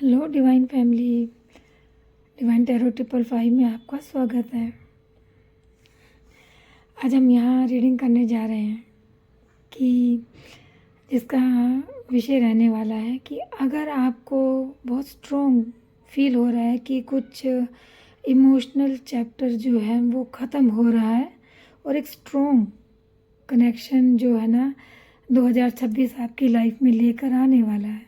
Hello divine family, divine tarot 555 में आपका स्वागत है। आज हम यहाँ रीडिंग करने जा रहे हैं कि जिसका विषय रहने वाला है कि अगर आपको बहुत स्ट्रॉन्ग फील हो रहा है कि कुछ इमोशनल चैप्टर जो है वो ख़त्म हो रहा है और एक स्ट्रॉन्ग कनेक्शन जो है ना 2026 आपकी लाइफ में लेकर आने वाला है।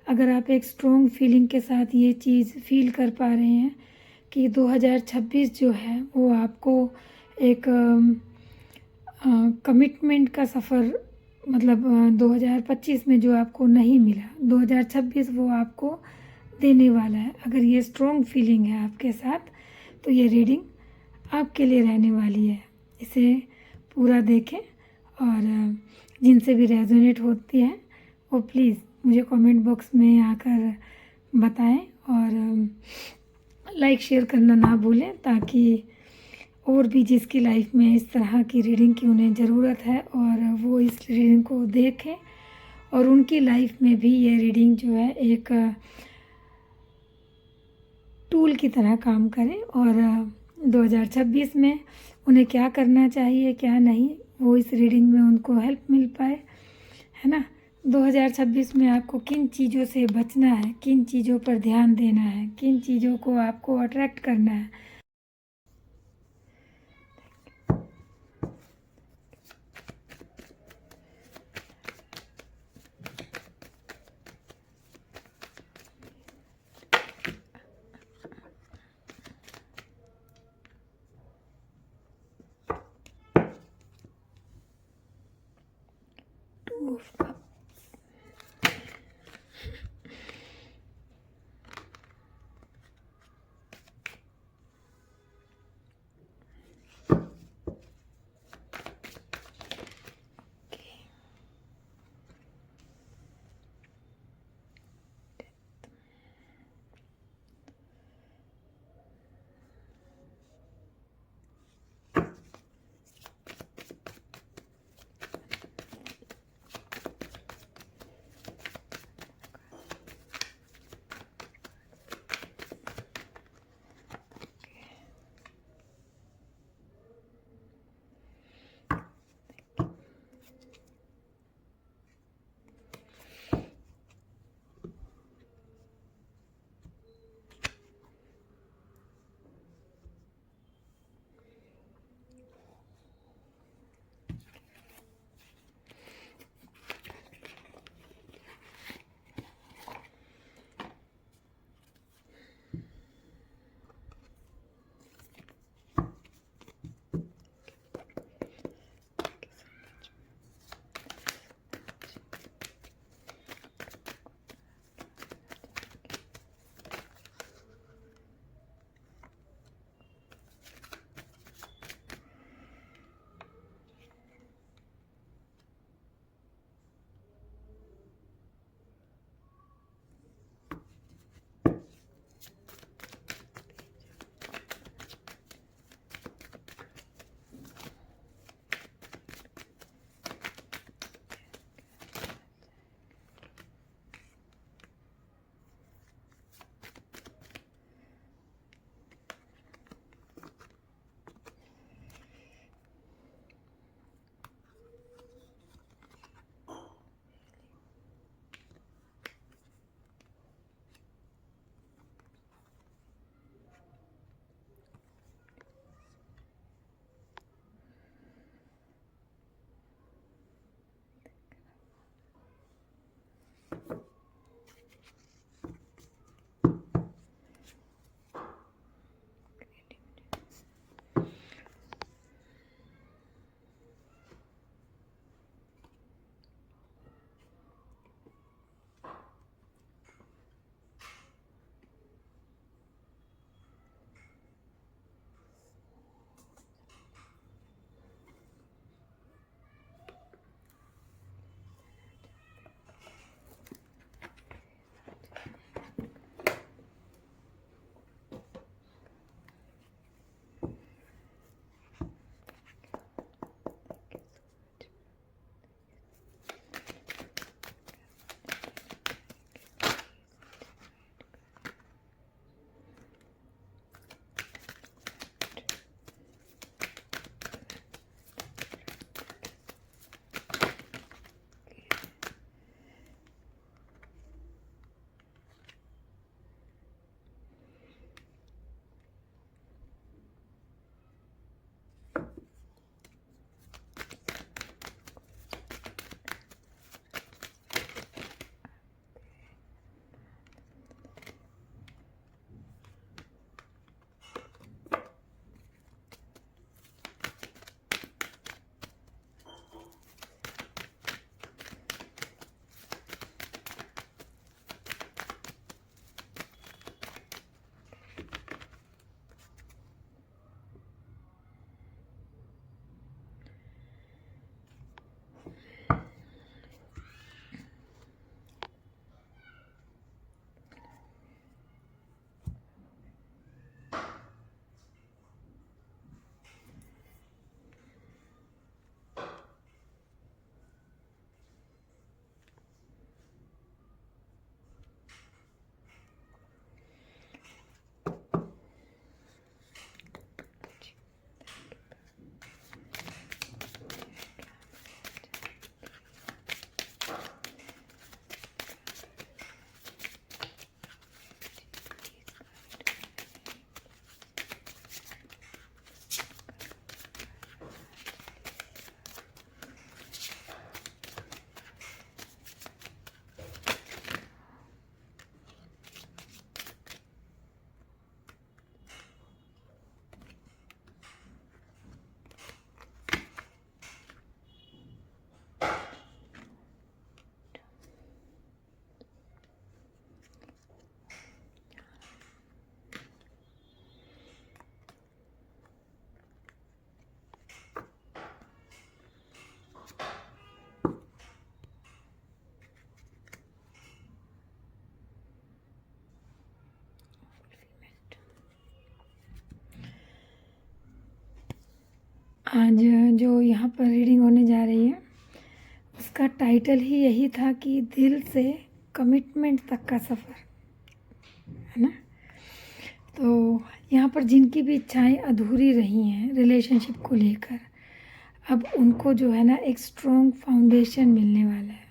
अगर आप एक स्ट्रॉन्ग फीलिंग के साथ ये चीज़ फील कर पा रहे हैं कि 2026 जो है वो आपको एक कमिटमेंट का सफ़र, मतलब 2025 में जो आपको नहीं मिला 2026 वो आपको देने वाला है। अगर ये स्ट्रॉन्ग फीलिंग है आपके साथ तो ये रीडिंग आपके लिए रहने वाली है। इसे पूरा देखें और जिनसे भी रेजोनेट होती है वो प्लीज़ मुझे कमेंट बॉक्स में आकर बताएं और लाइक शेयर करना ना भूलें, ताकि और भी जिसकी लाइफ में इस तरह की रीडिंग की उन्हें ज़रूरत है और वो इस रीडिंग को देखें और उनकी लाइफ में भी ये रीडिंग जो है एक टूल की तरह काम करे और 2026 में उन्हें क्या करना चाहिए क्या नहीं वो इस रीडिंग में उनको हेल्प मिल पाए, है ना। 2026 में आपको किन चीज़ों से बचना है, किन चीज़ों पर ध्यान देना है, किन चीज़ों को आपको अट्रैक्ट करना है। टू ऑफ कप, आज जो यहाँ पर रीडिंग होने जा रही है उसका टाइटल ही यही था कि दिल से कमिटमेंट तक का सफ़र, है ना। तो यहाँ पर जिनकी भी इच्छाएं अधूरी रही हैं रिलेशनशिप को लेकर, अब उनको जो है ना एक स्ट्रॉन्ग फाउंडेशन मिलने वाला है।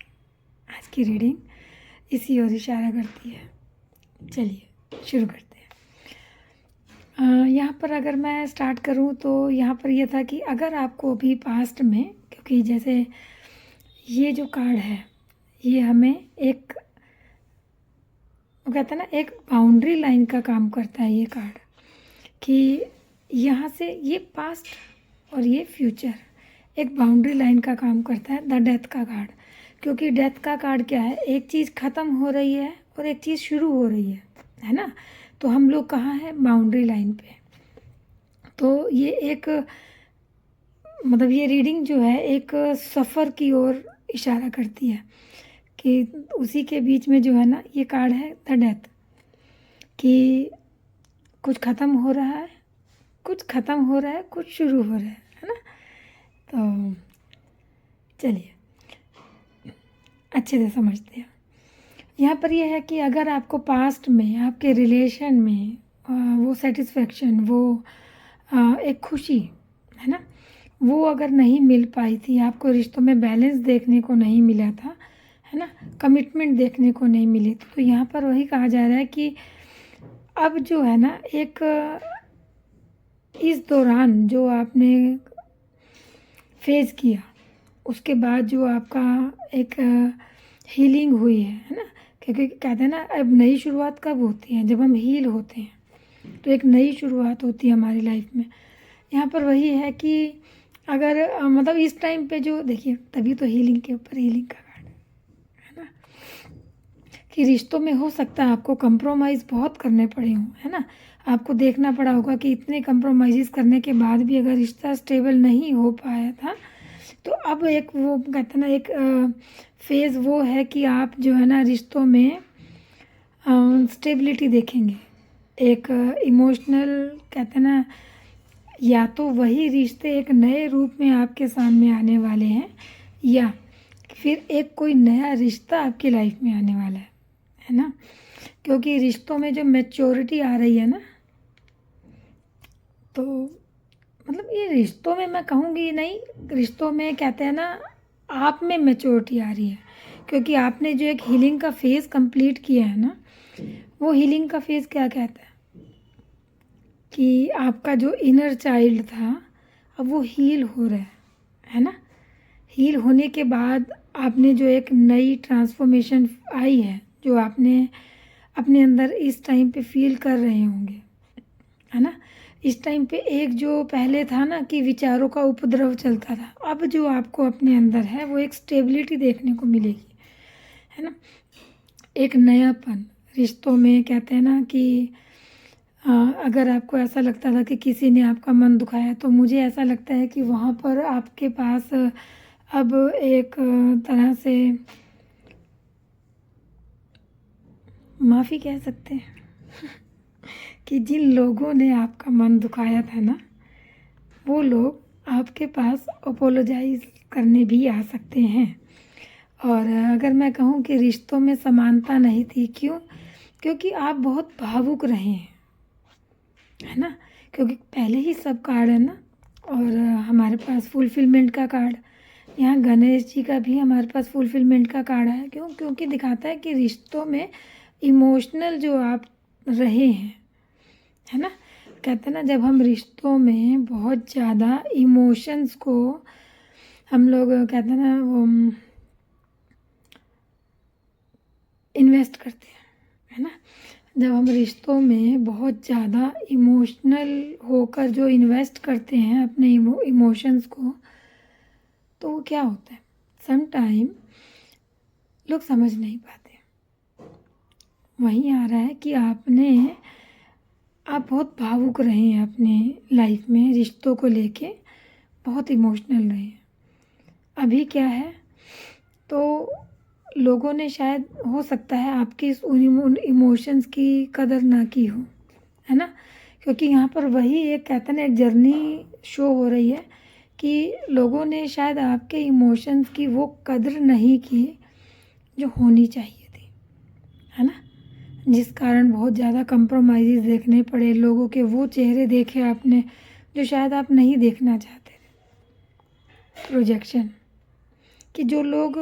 आज की रीडिंग इसी ओर इशारा करती है। चलिए शुरू करते हैं। यहाँ पर अगर मैं स्टार्ट करूँ तो यहाँ पर यह था कि अगर आपको अभी पास्ट में, क्योंकि जैसे ये जो कार्ड है ये हमें एक, वो कहते हैं ना, एक बाउंड्री लाइन का काम करता है ये कार्ड, कि यहाँ से ये पास्ट और ये फ्यूचर एक बाउंड्री लाइन का काम करता है। द डेथ का कार्ड, क्योंकि डेथ का कार्ड क्या है, एक चीज़ ख़त्म हो रही है और एक चीज़ शुरू हो रही है ना। तो हम लोग कहाँ हैं, बाउंड्री लाइन पे। तो ये एक मतलब ये रीडिंग जो है एक सफ़र की ओर इशारा करती है कि उसी के बीच में जो है ना ये कार्ड है द डेथ, कि कुछ ख़त्म हो रहा है, कुछ ख़त्म हो रहा है, कुछ शुरू हो रहा है ना। तो चलिए अच्छे से समझते हैं। यहाँ पर यह है कि अगर आपको पास्ट में आपके रिलेशन में वो सेटिस्फेक्शन, वो एक खुशी, है ना, वो अगर नहीं मिल पाई थी, आपको रिश्तों में बैलेंस देखने को नहीं मिला था, है ना, कमिटमेंट देखने को नहीं मिली थी, तो यहाँ पर वही कहा जा रहा है कि अब जो है ना एक इस दौरान जो आपने फेस किया, उसके बाद जो आपका एक हीलिंग हुई है ना, क्योंकि कहते हैं ना अब नई शुरुआत कब होती है, जब हम हील होते हैं, तो एक नई शुरुआत होती है हमारी लाइफ में। यहाँ पर वही है कि अगर मतलब इस टाइम पे जो देखिए, तभी तो हीलिंग के ऊपर हीलिंग का कार्ड है ना, कि रिश्तों में हो सकता है आपको कंप्रोमाइज़ बहुत करने पड़े हों, है ना। आपको देखना पड़ा होगा कि इतने कंप्रोमाइज़ करने के बाद भी अगर रिश्ता स्टेबल नहीं हो पाया था, तो अब एक वो कहते हैं ना एक फेज़ वो है कि आप जो है ना रिश्तों में स्टेबिलिटी देखेंगे। एक इमोशनल कहते हैं ना, या तो वही रिश्ते एक नए रूप में आपके सामने आने वाले हैं, या फिर एक कोई नया रिश्ता आपकी लाइफ में आने वाला है ना। क्योंकि रिश्तों में जो मैच्योरिटी आ रही है ना, तो मतलब ये रिश्तों में मैं कहूँगी नहीं, रिश्तों में कहते हैं ना आप में मैच्योरिटी आ रही है, क्योंकि आपने जो एक हीलिंग का फेज़ कंप्लीट किया है ना, वो हीलिंग का फेज़ क्या कहता है कि आपका जो इनर चाइल्ड था अब वो हील हो रहा है ना। हील होने के बाद आपने जो एक नई ट्रांसफॉर्मेशन आई है, जो आपने अपने अंदर इस टाइम पे फील कर रहे होंगे, है ना। इस टाइम पे एक जो पहले था ना कि विचारों का उपद्रव चलता था, अब जो आपको अपने अंदर है वो एक स्टेबिलिटी देखने को मिलेगी, है ना। एक नयापन रिश्तों में, कहते हैं ना कि अगर आपको ऐसा लगता था कि किसी ने आपका मन दुखाया, तो मुझे ऐसा लगता है कि वहाँ पर आपके पास अब एक तरह से माफ़ी कह सकते हैं कि जिन लोगों ने आपका मन दुखाया था ना, वो लोग आपके पास अपोलोजाइज़ करने भी आ सकते हैं। और अगर मैं कहूँ कि रिश्तों में समानता नहीं थी, क्यों? क्योंकि आप बहुत भावुक रहे हैं, है ना। क्योंकि पहले ही सब कार्ड है ना, और हमारे पास फुलफिलमेंट का कार्ड, यहाँ गणेश जी का भी हमारे पास फुलफिलमेंट का कार्ड है। क्यों? क्योंकि दिखाता है कि रिश्तों में इमोशनल जो आप रहे हैं, है ना। कहते हैं ना जब हम रिश्तों में बहुत ज़्यादा इमोशंस को हम लोग कहते हैं ना वो इन्वेस्ट करते हैं, है ना। जब हम रिश्तों में बहुत ज़्यादा इमोशनल होकर जो इन्वेस्ट करते हैं अपने इमोशंस को, तो वो क्या होता है, सम टाइम लोग समझ नहीं पाते। वहीं आ रहा है कि आप बहुत भावुक रहे हैं अपने लाइफ में, रिश्तों को लेके बहुत इमोशनल रहे हैं। अभी क्या है, तो लोगों ने शायद हो सकता है आपकी उन इमोशंस की कदर ना की हो, है ना। क्योंकि यहाँ पर वही एक कहते हैं ना एक जर्नी शो हो रही है कि लोगों ने शायद आपके इमोशंस की वो कदर नहीं की जो होनी चाहिए थी, है ना? जिस कारण बहुत ज़्यादा कंप्रोमाइज़ेज़ देखने पड़े, लोगों के वो चेहरे देखे आपने जो शायद आप नहीं देखना चाहते थे। प्रोजेक्शन कि जो लोग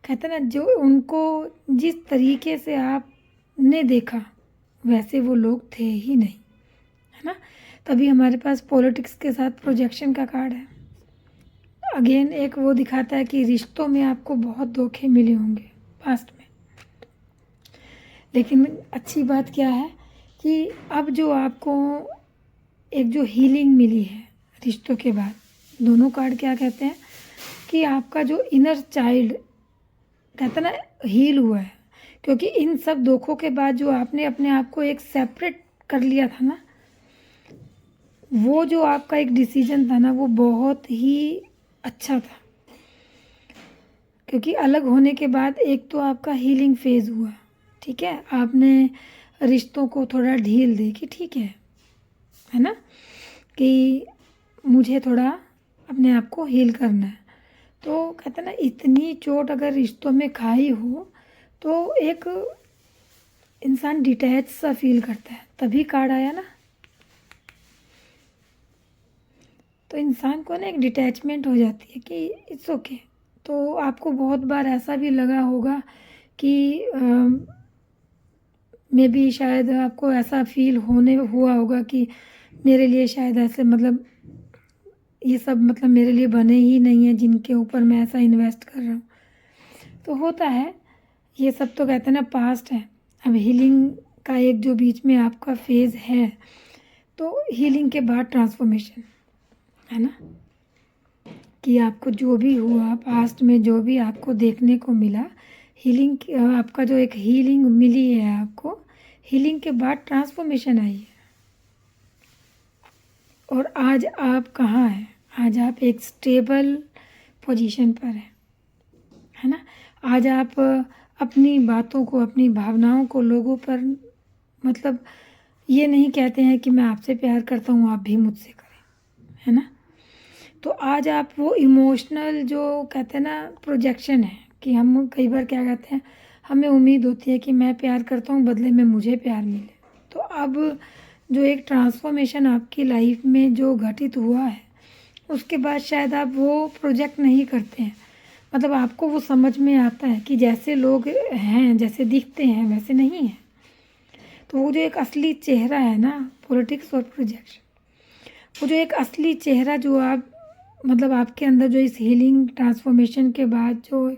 कहते हैं ना, जो उनको जिस तरीके से आपने देखा वैसे वो लोग थे ही नहीं, है ना? तभी हमारे पास पॉलिटिक्स के साथ प्रोजेक्शन का कार्ड है। अगेन एक वो दिखाता है कि रिश्तों में आपको बहुत धोखे मिले होंगे पास्ट में, लेकिन अच्छी बात क्या है कि अब जो आपको एक जो हीलिंग मिली है रिश्तों के बाद, दोनों कार्ड क्या कहते हैं कि आपका जो इनर चाइल्ड कहते हैं ना हील हुआ है, क्योंकि इन सब दुखों के बाद जो आपने अपने आप को एक सेपरेट कर लिया था ना, वो जो आपका एक डिसीजन था ना, वो बहुत ही अच्छा था। क्योंकि अलग होने के बाद एक तो आपका हीलिंग फेज़ हुआ, ठीक है, आपने रिश्तों को थोड़ा ढील दी कि ठीक है ना, कि मुझे थोड़ा अपने आप को हील करना है। तो कहते हैं ना, इतनी चोट अगर रिश्तों में खाई हो तो एक इंसान डिटैच सा फील करता है, तभी कार्ड आया ना। तो इंसान को ना एक डिटैचमेंट हो जाती है कि इट्स ओके। तो आपको बहुत बार ऐसा भी लगा होगा कि मे बी शायद आपको ऐसा फील होने हुआ होगा कि मेरे लिए शायद ऐसे मतलब ये सब मतलब मेरे लिए बने ही नहीं हैं जिनके ऊपर मैं ऐसा इन्वेस्ट कर रहा हूँ। तो होता है, ये सब तो कहते हैं ना पास्ट है। अब हीलिंग का एक जो बीच में आपका फेज़ है, तो हीलिंग के बाद ट्रांसफॉर्मेशन, है ना, कि आपको जो भी हुआ पास्ट में, जो भी आपको देखने को मिला, हीलिंग आपका जो एक हीलिंग मिली है आपको, हीलिंग के बाद ट्रांसफॉर्मेशन आई है। और आज आप कहाँ हैं? आज आप एक स्टेबल पोजीशन पर हैं, है ना? आज आप अपनी बातों को, अपनी भावनाओं को लोगों पर मतलब ये नहीं कहते हैं कि मैं आपसे प्यार करता हूँ, आप भी मुझसे करें, है ना? तो आज आप वो इमोशनल जो कहते हैं ना प्रोजेक्शन है कि हम कई बार क्या कहते हैं, हमें उम्मीद होती है कि मैं प्यार करता हूँ, बदले में मुझे प्यार मिले। तो अब जो एक ट्रांसफॉर्मेशन आपकी लाइफ में जो घटित हुआ है, उसके बाद शायद आप वो प्रोजेक्ट नहीं करते हैं। मतलब आपको वो समझ में आता है कि जैसे लोग हैं, जैसे दिखते हैं वैसे नहीं हैं। तो वो जो एक असली चेहरा है ना, पॉलिटिक्स और प्रोजेक्शन, वो जो एक असली चेहरा जो आप मतलब आपके अंदर जो इस हीलिंग ट्रांसफॉर्मेशन के बाद जो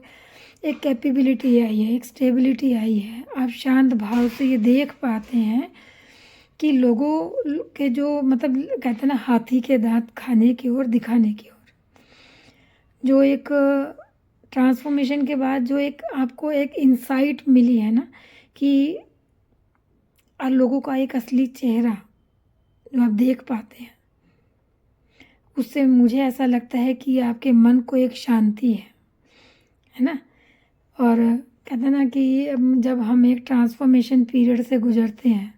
एक कैपेबिलिटी आई है, एक स्टेबिलिटी आई है, आप शांत भाव से ये देख पाते हैं कि लोगों के जो मतलब कहते हैं ना हाथी के दांत खाने की ओर, दिखाने की ओर, जो एक ट्रांसफॉर्मेशन के बाद जो एक आपको एक इंसाइट मिली है ना कि लोगों का एक असली चेहरा जो आप देख पाते हैं, उससे मुझे ऐसा लगता है कि आपके मन को एक शांति है ना। और कहते हैं ना कि जब हम एक ट्रांसफॉर्मेशन पीरियड से गुजरते हैं,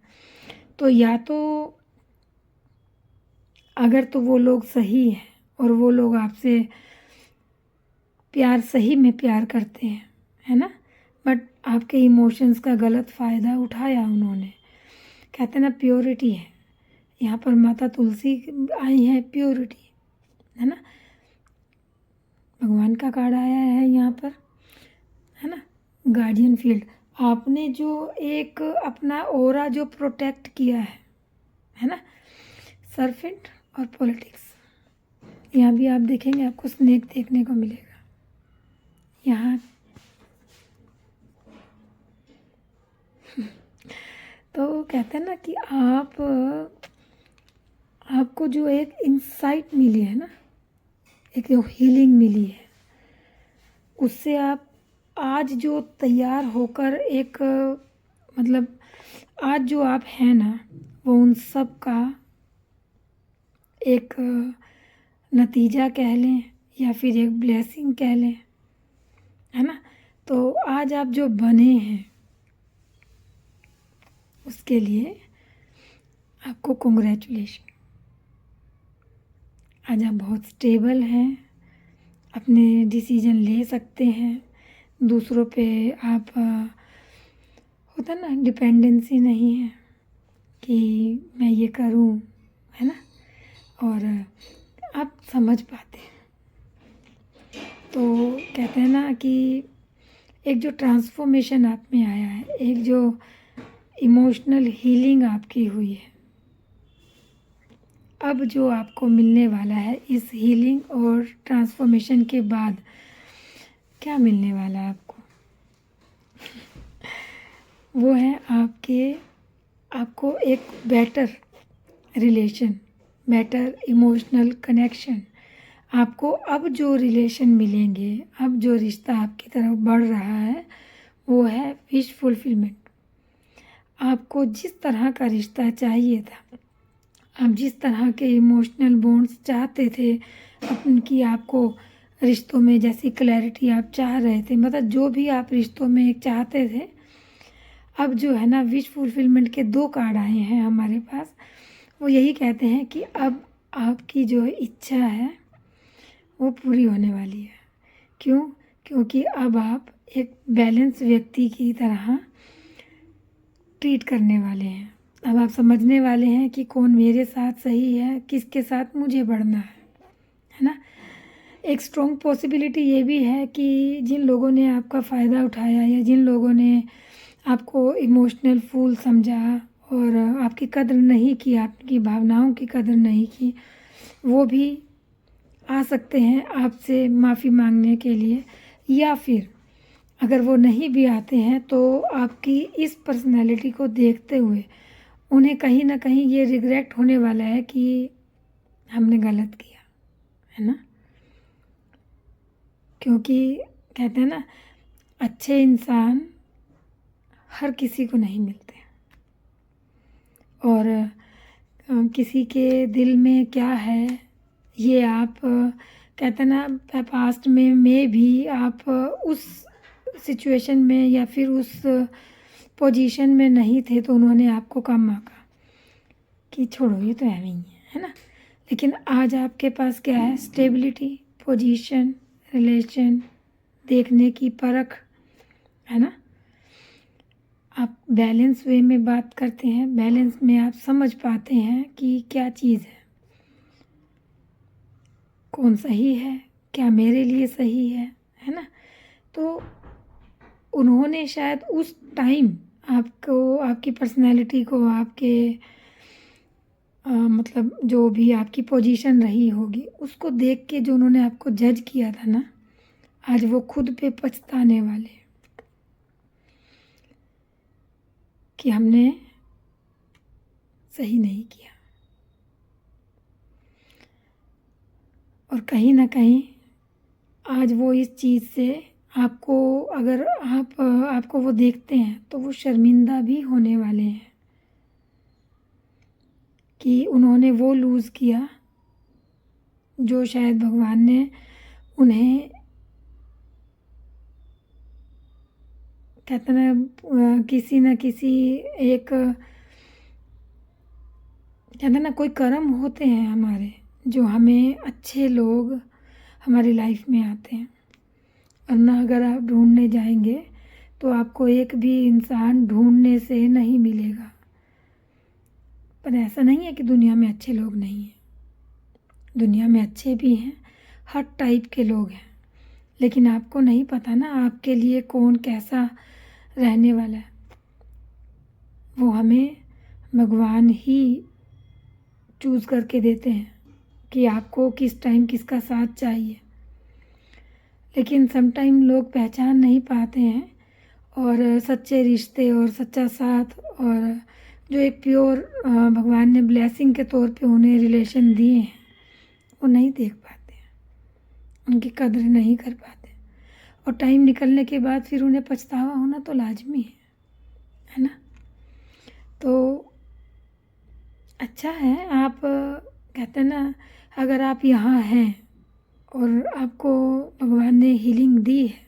तो या तो अगर तो वो लोग सही हैं और वो लोग आपसे प्यार सही में प्यार करते हैं, है ना, बट आपके इमोशंस का गलत फ़ायदा उठाया उन्होंने। कहते हैं ना प्योरिटी है, यहाँ पर माता तुलसी आई हैं, प्योरिटी, है ना, भगवान का कार्ड आया है यहाँ पर, है ना, गार्डियन फील्ड। आपने जो एक अपना ऑरा जो प्रोटेक्ट किया है ना, सर्फेंट और पॉलिटिक्स। यहाँ भी आप देखेंगे आपको स्नेक देखने को मिलेगा यहाँ। तो कहते हैं ना कि आपको जो एक इंसाइट मिली है ना, एक जो हीलिंग मिली है, उससे आप आज जो तैयार होकर एक मतलब आज जो आप हैं ना, वो उन सब का एक नतीजा कह लें या फिर एक ब्लेसिंग कह लें, है ना। तो आज आप जो बने हैं उसके लिए आपको कॉन्ग्रेचुलेशन। आज आप बहुत स्टेबल हैं, अपने डिसीजन ले सकते हैं, दूसरों पे आप होता ना डिपेंडेंसी नहीं है कि मैं ये करूं, है ना, और आप समझ पाते हैं। तो कहते हैं ना कि एक जो ट्रांसफॉर्मेशन आप में आया है, एक जो इमोशनल हीलिंग आपकी हुई है, अब जो आपको मिलने वाला है इस हीलिंग और ट्रांसफॉर्मेशन के बाद क्या मिलने वाला है आपको, वो है आपको एक better relation, better emotional connection. आपको अब जो रिलेशन मिलेंगे, अब जो रिश्ता आपकी तरफ बढ़ रहा है, वो है विश फुलफिलमेंट। आपको जिस तरह का रिश्ता चाहिए था, आप जिस तरह के इमोशनल बॉन्ड्स चाहते थे, की आपको रिश्तों में जैसी क्लैरिटी आप चाह रहे थे, मतलब जो भी आप रिश्तों में एक चाहते थे, अब जो है ना विश फुलफिलमेंट के 2 कार्ड आए हैं हमारे पास। वो यही कहते हैं कि अब आपकी जो इच्छा है वो पूरी होने वाली है। क्यों? क्योंकि अब आप एक बैलेंस व्यक्ति की तरह ट्रीट करने वाले हैं। अब आप समझने वाले हैं कि कौन मेरे साथ सही है, किसके साथ मुझे बढ़ना है ना। एक स्ट्रॉन्ग पॉसिबिलिटी ये भी है कि जिन लोगों ने आपका फ़ायदा उठाया या जिन लोगों ने आपको इमोशनल फूल समझा और आपकी कदर नहीं की, आपकी भावनाओं की कदर नहीं की, वो भी आ सकते हैं आपसे माफ़ी मांगने के लिए। या फिर अगर वो नहीं भी आते हैं तो आपकी इस पर्सनैलिटी को देखते हुए उन्हें कहीं ना कहीं ये रिग्रेट होने वाला है कि हमने गलत किया, है ना। क्योंकि कहते हैं ना, अच्छे इंसान हर किसी को नहीं मिलते, और किसी के दिल में क्या है ये आप कहते हैं ना, पास्ट में भी आप उस सिचुएशन में या फिर उस पोजीशन में नहीं थे तो उन्होंने आपको कम आंका कि छोड़ो ये तो है ही है ना। लेकिन आज आपके पास क्या है, स्टेबिलिटी, पोजीशन, रिलेशन, देखने की परख, है ना। आप बैलेंस वे में बात करते हैं, बैलेंस में आप समझ पाते हैं कि क्या चीज़ है, कौन सही है, क्या मेरे लिए सही है ना। तो उन्होंने शायद उस टाइम आपको, आपकी पर्सनैलिटी को, आपके मतलब जो भी आपकी पोजीशन रही होगी उसको देख के जो उन्होंने आपको जज किया था ना, आज वो खुद पे पछताने वाले कि हमने सही नहीं किया। और कहीं ना कहीं आज वो इस चीज़ से आपको, अगर आपको वो देखते हैं तो वो शर्मिंदा भी होने वाले हैं कि उन्होंने वो लूज़ किया जो शायद भगवान ने उन्हें, कहते ना, किसी न किसी एक, कहते ना, कोई कर्म होते हैं हमारे जो हमें अच्छे लोग हमारी लाइफ में आते हैं। वरना अगर आप ढूंढने जाएंगे तो आपको एक भी इंसान ढूंढने से नहीं मिलेगा। पर ऐसा नहीं है कि दुनिया में अच्छे लोग नहीं हैं, दुनिया में अच्छे भी हैं, हर टाइप के लोग हैं। लेकिन आपको नहीं पता ना आपके लिए कौन कैसा रहने वाला है। वो हमें भगवान ही चूज़ करके देते हैं कि आपको किस टाइम किसका साथ चाहिए। लेकिन समटाइम लोग पहचान नहीं पाते हैं, और सच्चे रिश्ते और सच्चा साथ और जो एक प्योर भगवान ने ब्लेसिंग के तौर पे उन्हें रिलेशन दिए हैं, वो नहीं देख पाते हैं, उनकी कदर नहीं कर पाते। और टाइम निकलने के बाद फिर उन्हें पछतावा होना तो लाजमी है ना। तो अच्छा है, आप कहते हैं ना, अगर आप यहाँ हैं और आपको भगवान ने हीलिंग दी है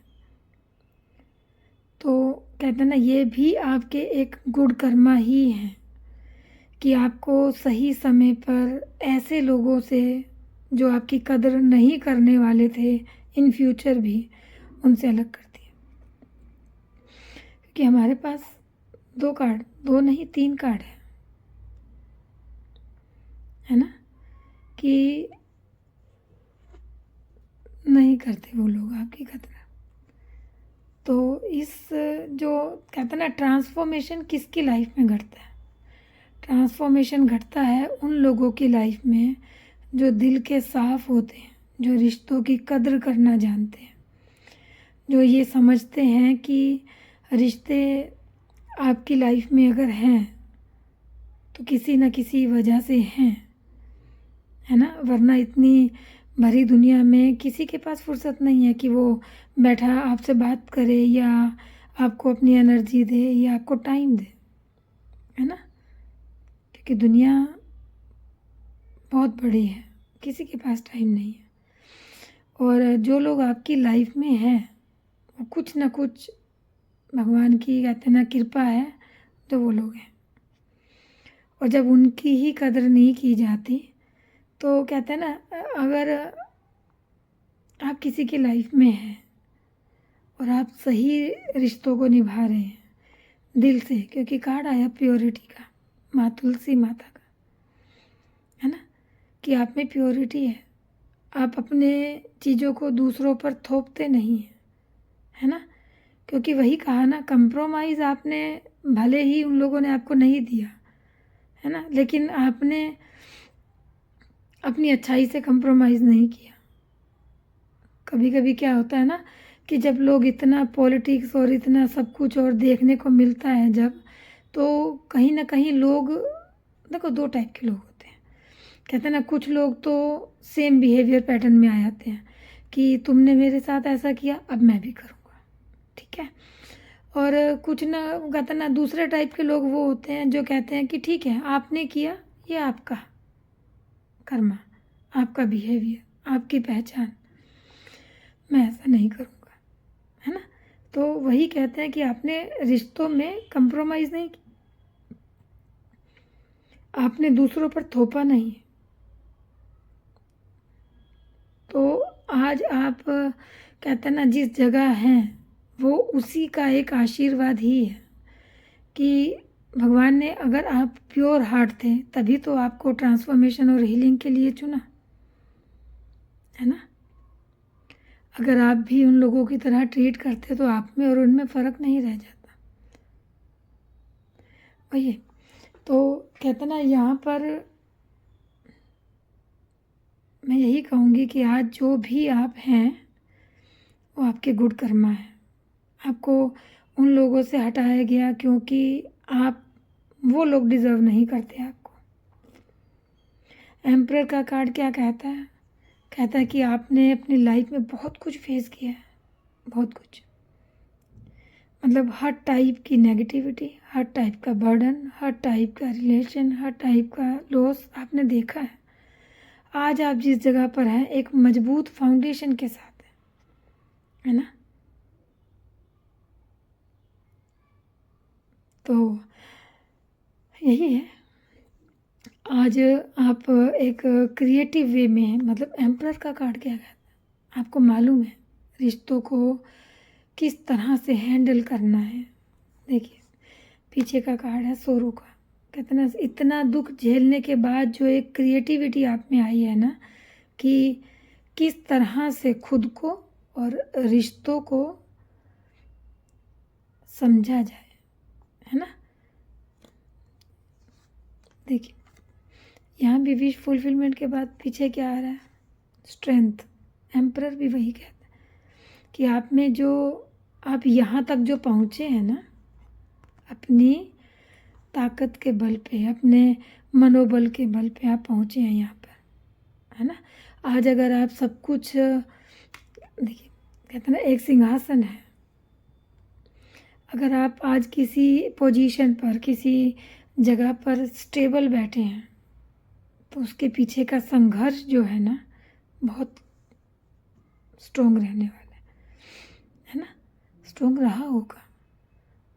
तो कहते हैं ना, ये भी आपके एक गुड कर्मा ही हैं कि आपको सही समय पर ऐसे लोगों से जो आपकी कदर नहीं करने वाले थे इन फ्यूचर भी, उनसे अलग करती है। क्योंकि हमारे पास 2 कार्ड, 2 नहीं 3 कार्ड है ना, कि नहीं करते वो लोग आपकी कदर। तो इस जो कहते हैं ना, ट्रांसफॉर्मेशन किसकी लाइफ में घटता है? ट्रांसफॉर्मेशन घटता है उन लोगों की लाइफ में जो दिल के साफ होते हैं, जो रिश्तों की कदर करना जानते हैं, जो ये समझते हैं कि रिश्ते आपकी लाइफ में अगर हैं तो किसी न किसी वजह से हैं, है ना। वरना इतनी भरी दुनिया में किसी के पास फुर्सत नहीं है कि वो बैठा आपसे बात करे या आपको अपनी एनर्जी दे या आपको टाइम दे, है ना। क्योंकि दुनिया बहुत बड़ी है, किसी के पास टाइम नहीं है। और जो लोग आपकी लाइफ में हैं वो कुछ ना कुछ भगवान की कहते हैं ना कृपा है, तो वो लोग हैं। और जब उनकी ही कदर नहीं की जाती तो कहते हैं ना, अगर आप किसी की लाइफ में हैं और आप सही रिश्तों को निभा रहे हैं दिल से, क्योंकि कार्ड आया प्योरिटी का, माँ तुलसी माता का, है ना, कि आप में प्योरिटी है, आप अपने चीज़ों को दूसरों पर थोपते नहीं हैं, है ना। क्योंकि वही कहा ना, कंप्रोमाइज़ आपने भले ही उन लोगों ने आपको नहीं दिया, है ना, लेकिन आपने अपनी अच्छाई से कंप्रोमाइज़ नहीं किया। कभी कभी क्या होता है ना कि जब लोग इतना पॉलिटिक्स और इतना सब कुछ और देखने को मिलता है जब, तो कहीं ना कहीं लोग, देखो 2 टाइप के लोग होते हैं। कहते हैं ना, कुछ लोग तो सेम बिहेवियर पैटर्न में आ जाते हैं कि तुमने मेरे साथ ऐसा किया, अब मैं भी करूँगा, ठीक है। और कुछ ना कहते ना, दूसरे टाइप के लोग वो होते हैं जो कहते हैं कि ठीक है आपने किया, ये आपका कर्मा, आपका बिहेवियर, आपकी पहचान, मैं ऐसा नहीं करूँगा, है ना। तो वही कहते हैं कि आपने रिश्तों में कंप्रोमाइज़ नहीं की, आपने दूसरों पर थोपा नहीं। तो आज आप कहते हैं ना, जिस जगह हैं वो उसी का एक आशीर्वाद ही है कि भगवान ने, अगर आप प्योर हार्ट थे तभी तो आपको ट्रांसफॉर्मेशन और हीलिंग के लिए चुना, है ना। अगर आप भी उन लोगों की तरह ट्रीट करते तो आप में और उनमें फ़र्क नहीं रह जाता। वही तो कहते ना, यहाँ पर मैं यही कहूँगी कि आज जो भी आप हैं वो आपके गुड कर्मा है। आपको उन लोगों से हटाया गया क्योंकि आप, वो लोग डिज़र्व नहीं करते आपको। एम्परर का कार्ड क्या कहता है? कहता है कि आपने अपनी लाइफ में बहुत कुछ फेस किया है, बहुत कुछ, मतलब हर टाइप की नेगेटिविटी, हर टाइप का बर्डन, हर टाइप का रिलेशन, हर टाइप का लॉस आपने देखा है। आज आप जिस जगह पर हैं एक मजबूत फाउंडेशन के साथ है ना। तो यही है, आज आप एक क्रिएटिव वे में हैं। मतलब एम्परर का कार्ड क्या कहता है, आपको मालूम है रिश्तों को किस तरह से हैंडल करना है। देखिए पीछे का कार्ड है सोरो का, कहते ना, इतना दुख झेलने के बाद जो एक क्रिएटिविटी आप में आई है ना, कि किस तरह से खुद को और रिश्तों को समझा जाए, है ना। देखिए यहाँ भी विश फुलफिलमेंट के बाद पीछे क्या आ रहा है, स्ट्रेंथ। एम्परर भी वही कहता है कि आप में जो, आप यहाँ तक जो पहुँचे हैं ना, अपनी ताकत के बल पे, अपने मनोबल के बल पे आप पहुँचे हैं यहाँ पर, है ना। आज अगर आप सब कुछ, देखिए कहते हैं ना, एक सिंहासन है, अगर आप आज किसी पोजीशन पर, किसी जगह पर स्टेबल बैठे हैं तो उसके पीछे का संघर्ष जो है ना बहुत स्ट्रोंग रहने वाला है ना, स्ट्रोंग रहा होगा।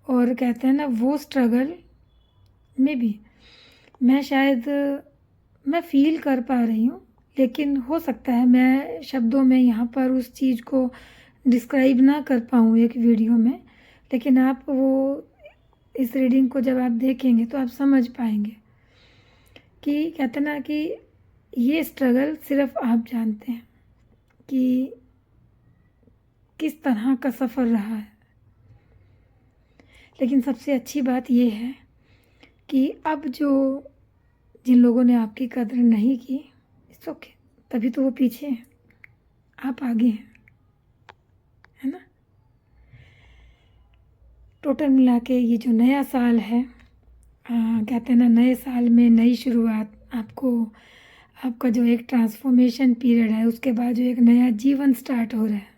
और कहते हैं ना, वो स्ट्रगल में भी मैं शायद मैं फील कर पा रही हूँ लेकिन हो सकता है मैं शब्दों में यहाँ पर उस चीज़ को डिस्क्राइब ना कर पाऊँ एक वीडियो में, लेकिन आप वो इस रीडिंग को जब आप देखेंगे तो आप समझ पाएंगे कि कहते ना कि ये स्ट्रगल सिर्फ आप जानते हैं कि किस तरह का सफ़र रहा है। लेकिन सबसे अच्छी बात ये है कि अब जो जिन लोगों ने आपकी कदर नहीं की, इट्स ओके, तभी तो वो पीछे हैं, आप आगे हैं, है ना। टोटल मिला के ये जो नया साल है, कहते हैं ना नए साल में नई शुरुआत, आपका जो एक ट्रांसफॉर्मेशन पीरियड है, उसके बाद जो एक नया जीवन स्टार्ट हो रहा है,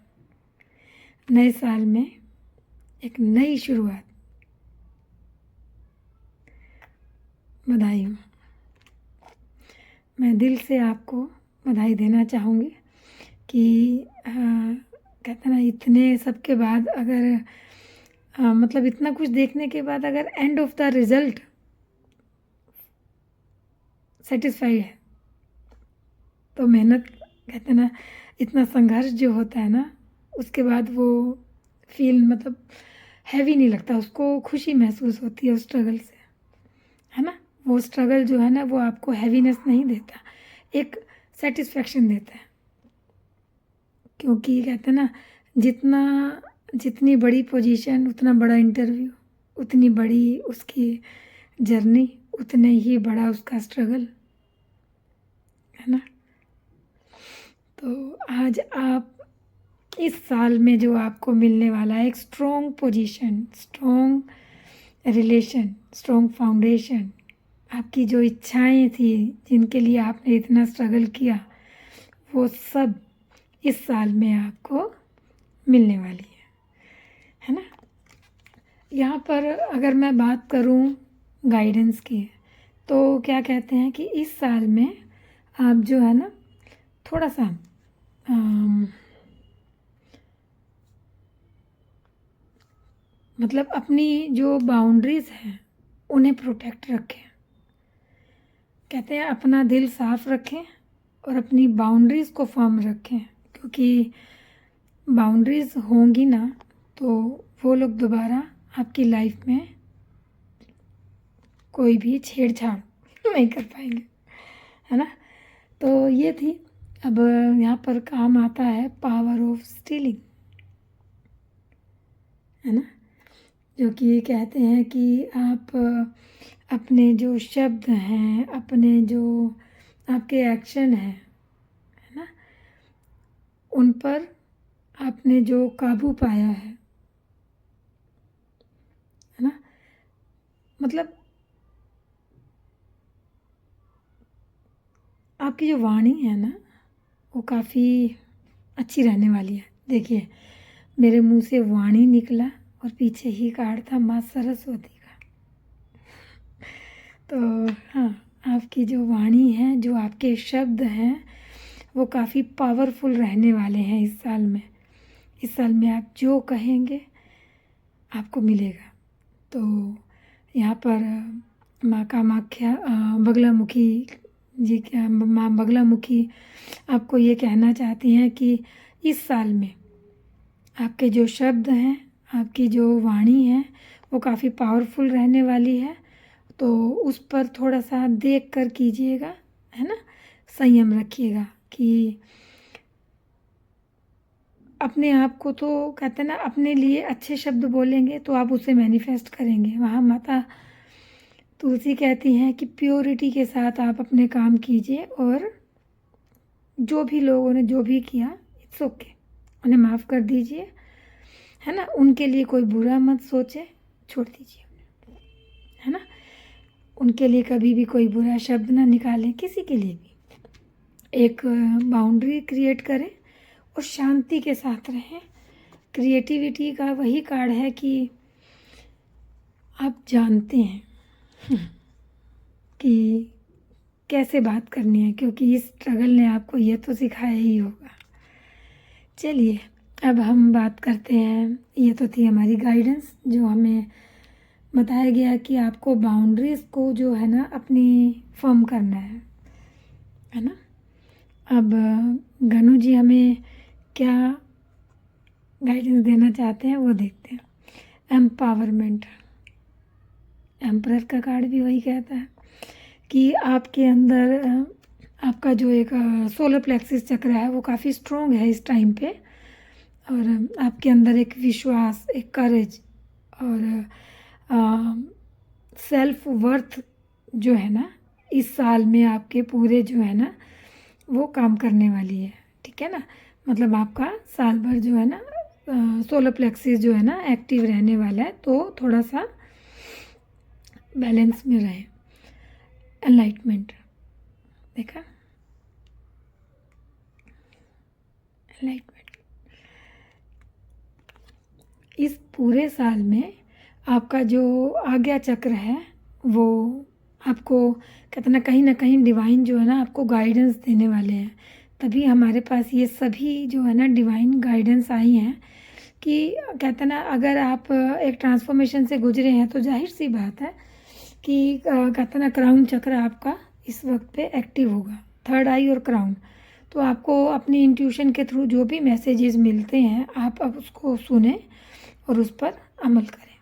नए साल में एक नई शुरुआत। बधाई हो, मैं दिल से आपको बधाई देना चाहूँगी कि कहते ना इतने सब के बाद अगर मतलब इतना कुछ देखने के बाद अगर end of the result satisfied है तो मेहनत, कहते ना इतना संघर्ष जो होता है ना, उसके बाद वो फील मतलब हैवी नहीं लगता, उसको खुशी महसूस होती है उस स्ट्रगल से, है ना। वो स्ट्रगल जो है ना वो आपको हैवीनेस नहीं देता, एक सेटिस्फेक्शन देता है। क्योंकि कहते हैं ना जितनी बड़ी पोजीशन उतना बड़ा इंटरव्यू, उतनी बड़ी उसकी जर्नी, उतने ही बड़ा उसका स्ट्रगल, है ना। तो आज आप इस साल में जो आपको मिलने वाला है एक strong position, strong relation, strong foundation, आपकी जो इच्छाएं थी जिनके लिए आपने इतना स्ट्रगल किया, वो सब इस साल में आपको मिलने वाली है ना। यहाँ पर अगर मैं बात करूँ गाइडेंस की, तो क्या कहते हैं कि इस साल में आप जो है ना थोड़ा सा मतलब अपनी जो बाउंड्रीज़ हैं उन्हें प्रोटेक्ट रखें। कहते हैं अपना दिल साफ़ रखें और अपनी बाउंड्रीज़ को फर्म रखें, क्योंकि बाउंड्रीज़ होंगी ना तो वो लोग दोबारा आपकी लाइफ में कोई भी छेड़छाड़ नहीं कर पाएंगे, है ना। तो ये थी। अब यहाँ पर काम आता है पावर ऑफ स्टीलिंग, है ना, जो कि कहते हैं कि आप अपने जो शब्द हैं, अपने जो आपके एक्शन हैं, है ना, उन पर आपने जो काबू पाया है ना, मतलब आपकी जो वाणी है ना वो काफ़ी अच्छी रहने वाली है। देखिए मेरे मुंह से वाणी निकला और पीछे ही कार्ड था माँ सरस्वती का। तो हाँ, आपकी जो वाणी है, जो आपके शब्द हैं, वो काफ़ी पावरफुल रहने वाले हैं इस साल में। इस साल में आप जो कहेंगे आपको मिलेगा। तो यहाँ पर माँ कामाख्या बगलामुखी जी, क्या माँ बगलामुखी आपको ये कहना चाहती हैं कि इस साल में आपके जो शब्द हैं, आपकी जो वाणी है, वो काफ़ी पावरफुल रहने वाली है। तो उस पर थोड़ा सा देख कर कीजिएगा, है ना, संयम रखिएगा कि अपने आप को, तो कहते हैं ना अपने लिए अच्छे शब्द बोलेंगे तो आप उसे मैनिफेस्ट करेंगे। वहाँ माता तुलसी कहती हैं कि प्योरिटी के साथ आप अपने काम कीजिए और जो भी लोगों ने जो भी किया इट्स ओके, उन्हें माफ़ कर दीजिए, है ना। उनके लिए कोई बुरा मत सोचे, छोड़ दीजिए उन्हें, है ना। उनके लिए कभी भी कोई बुरा शब्द ना निकालें, किसी के लिए भी। एक बाउंड्री क्रिएट करें और शांति के साथ रहें। क्रिएटिविटी का वही कार्ड है कि आप जानते हैं कि कैसे बात करनी है, क्योंकि इस स्ट्रगल ने आपको ये तो सिखाया ही होगा। चलिए अब हम बात करते हैं, ये तो थी हमारी गाइडेंस, जो हमें बताया गया कि आपको बाउंड्रीज़ को जो है ना अपनी फर्म करना है ना। अब गनु जी हमें क्या गाइडेंस देना चाहते हैं वो देखते हैं। एम्पावरमेंट, एम्परर का कार्ड भी वही कहता है कि आपके अंदर आपका जो एक सोलर प्लेक्सिस चक्र है वो काफ़ी स्ट्रॉन्ग है इस टाइम पे, और आपके अंदर एक विश्वास, एक करेज और सेल्फ वर्थ जो है ना इस साल में आपके पूरे जो है ना वो काम करने वाली है। ठीक है ना, मतलब आपका साल भर जो है ना सोलर प्लेक्सिस जो है ना एक्टिव रहने वाला है, तो थोड़ा सा बैलेंस में रहे। एनलाइटमेंट देखा, एनलाइटमेंट इस पूरे साल में आपका जो आज्ञा चक्र है वो आपको कहते ना कहीं डिवाइन जो है ना आपको गाइडेंस देने वाले हैं। तभी हमारे पास ये सभी जो है ना डिवाइन गाइडेंस आई हैं कि कहते ना अगर आप एक ट्रांसफॉर्मेशन से गुजरे हैं तो जाहिर सी बात है कि कहते ना क्राउन चक्र आपका इस वक्त पे एक्टिव होगा, थर्ड आई और क्राउन। तो आपको अपनी इंट्यूशन के थ्रू जो भी मैसेजेस मिलते हैं आप अब उसको सुने और उस पर अमल करें।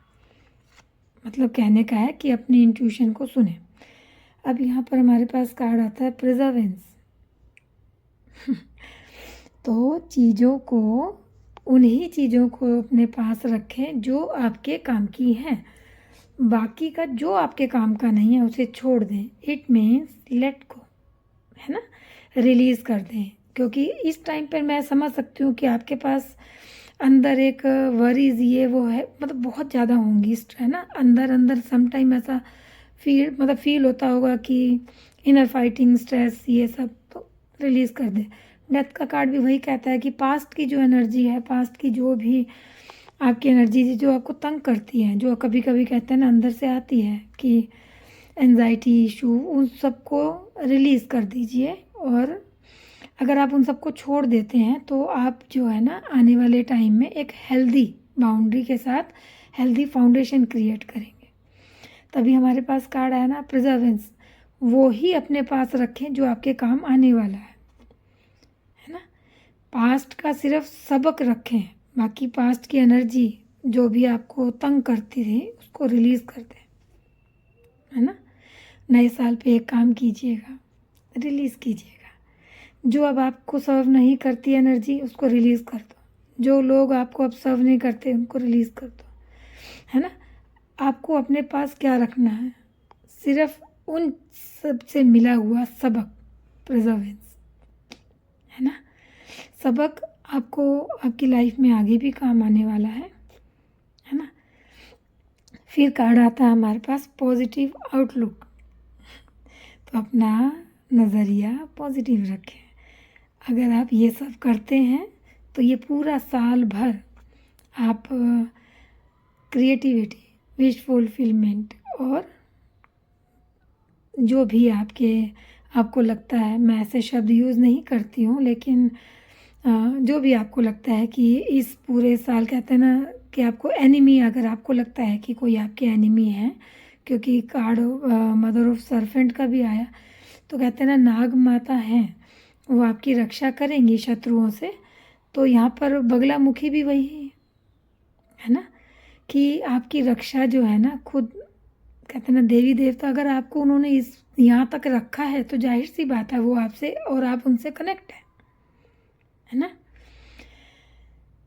मतलब कहने का है कि अपनी इंट्यूशन को सुने। अब यहाँ पर हमारे पास कार्ड आता है प्रिजर्वेंस। तो चीज़ों को, उन्हीं चीज़ों को अपने पास रखें जो आपके काम की हैं, बाकी का जो आपके काम का नहीं है उसे छोड़ दें। इट मीन्स लेट गो, है ना, रिलीज़ कर दें। क्योंकि इस टाइम पर मैं समझ सकती हूँ कि आपके पास अंदर एक वरीज ये वो है, मतलब बहुत ज़्यादा होंगी, है ना, अंदर अंदर समटाइम ऐसा फील होता होगा कि इनर फाइटिंग, स्ट्रेस, ये सब तो रिलीज़ कर दे। डेथ का कार्ड भी वही कहता है कि पास्ट की जो एनर्जी है, पास्ट की जो भी आपकी एनर्जी जो आपको तंग करती है, जो कभी कभी कहते हैं ना अंदर से आती है कि एंजाइटी इशू, उन सबको रिलीज़ कर दीजिए। और अगर आप उन सबको छोड़ देते हैं तो आप जो है ना आने वाले टाइम में एक हेल्दी बाउंड्री के साथ हेल्दी फाउंडेशन क्रिएट करेंगे। तभी हमारे पास कार्ड आया ना प्रिजर्वेंस, वो ही अपने पास रखें जो आपके काम आने वाला है ना। पास्ट का सिर्फ सबक रखें, बाकी पास्ट की एनर्जी जो भी आपको तंग करती थी उसको रिलीज़ कर दें, है ना। नए साल पे एक काम कीजिएगा, रिलीज़ कीजिएगा। जो अब आपको सर्व नहीं करती एनर्जी उसको रिलीज़ कर दो। जो लोग आपको अब सर्व नहीं करते उनको रिलीज़ कर दो, है ना। आपको अपने पास क्या रखना है, सिर्फ उन सब से मिला हुआ सबक, प्रिजर्वेंस, है ना। सबक आपको आपकी लाइफ में आगे भी काम आने वाला है ना। फिर कार्ड आता है हमारे पास पॉजिटिव आउटलुक। तो अपना नज़रिया पॉजिटिव रखें। अगर आप ये सब करते हैं तो ये पूरा साल भर आप क्रिएटिविटी, विश फुलफिलमेंट और जो भी आपको लगता है, मैं ऐसे शब्द यूज़ नहीं करती हूँ, लेकिन जो भी आपको लगता है कि इस पूरे साल कहते हैं ना कि आपको एनिमी, अगर आपको लगता है कि कोई आपके एनिमी है, क्योंकि कार्ड मदर ऑफ सर्फेंट का भी आया, तो कहते हैं ना नाग माता हैं, वो आपकी रक्षा करेंगी शत्रुओं से। तो यहाँ पर बगलामुखी भी वही है ना, कि आपकी रक्षा जो है ना खुद कहते हैं ना देवी देवता, अगर आपको उन्होंने इस यहाँ तक रखा है तो जाहिर सी बात है वो आपसे और आप उनसे कनेक्ट है ना।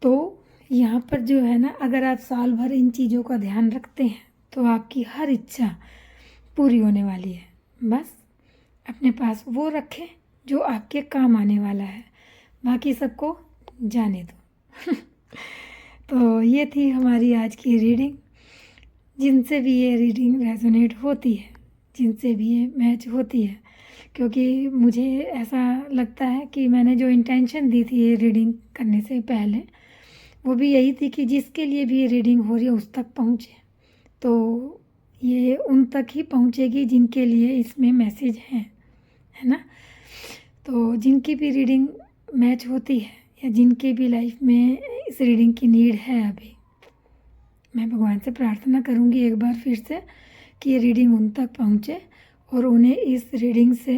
तो यहाँ पर जो है ना अगर आप साल भर इन चीज़ों का ध्यान रखते हैं तो आपकी हर इच्छा पूरी होने वाली है। बस अपने पास वो रखें जो आपके काम आने वाला है, बाकी सबको जाने दो। तो ये थी हमारी आज की रीडिंग। जिनसे भी ये रीडिंग रेजोनेट होती है, जिनसे भी ये मैच होती है, क्योंकि मुझे ऐसा लगता है कि मैंने जो इंटेंशन दी थी ये रीडिंग करने से पहले, वो भी यही थी कि जिसके लिए भी ये रीडिंग हो रही है उस तक पहुँचे। तो ये उन तक ही पहुँचेगी जिनके लिए इसमें मैसेज है ना। तो जिनकी भी रीडिंग मैच होती है या जिनके भी लाइफ में इस रीडिंग की नीड है, अभी मैं भगवान से प्रार्थना करूँगी एक बार फिर से कि ये रीडिंग उन तक पहुँचे और उन्हें इस रीडिंग से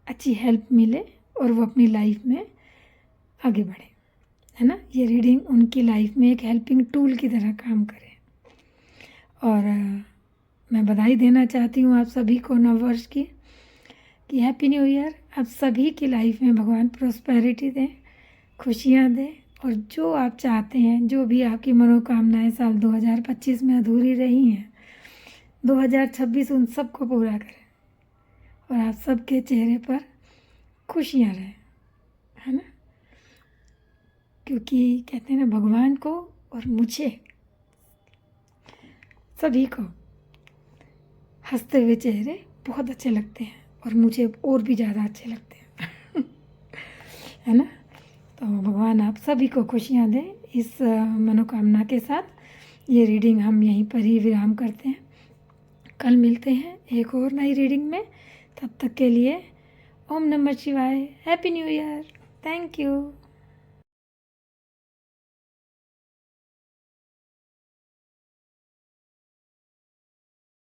अच्छी हेल्प मिले और वो अपनी लाइफ में आगे बढ़े, है ना। ये रीडिंग उनकी लाइफ में एक हेल्पिंग टूल की तरह काम करे। और मैं बधाई देना चाहती हूँ आप सभी को नववर्ष की, कि हैप्पी न्यू ईयर। आप सभी की लाइफ में भगवान प्रॉस्पेरिटी दें, खुशियाँ दें, और जो आप चाहते हैं, जो भी आपकी मनोकामनाएं साल 2025 में अधूरी रही हैं, 2026 उन सबको पूरा करें और आप सबके चेहरे पर खुशियाँ रहें, है ना। क्योंकि कहते हैं ना, भगवान को और मुझे सभी को हंसते हुए चेहरे बहुत अच्छे लगते हैं, और मुझे और भी ज़्यादा अच्छे लगते हैं है ना। तो भगवान आप सभी को खुशियाँ दें। इस मनोकामना के साथ ये रीडिंग हम यहीं पर ही विराम करते हैं। कल मिलते हैं एक और नई रीडिंग में। तब तक के लिए ओम नमः शिवाय, happy new year, thank you.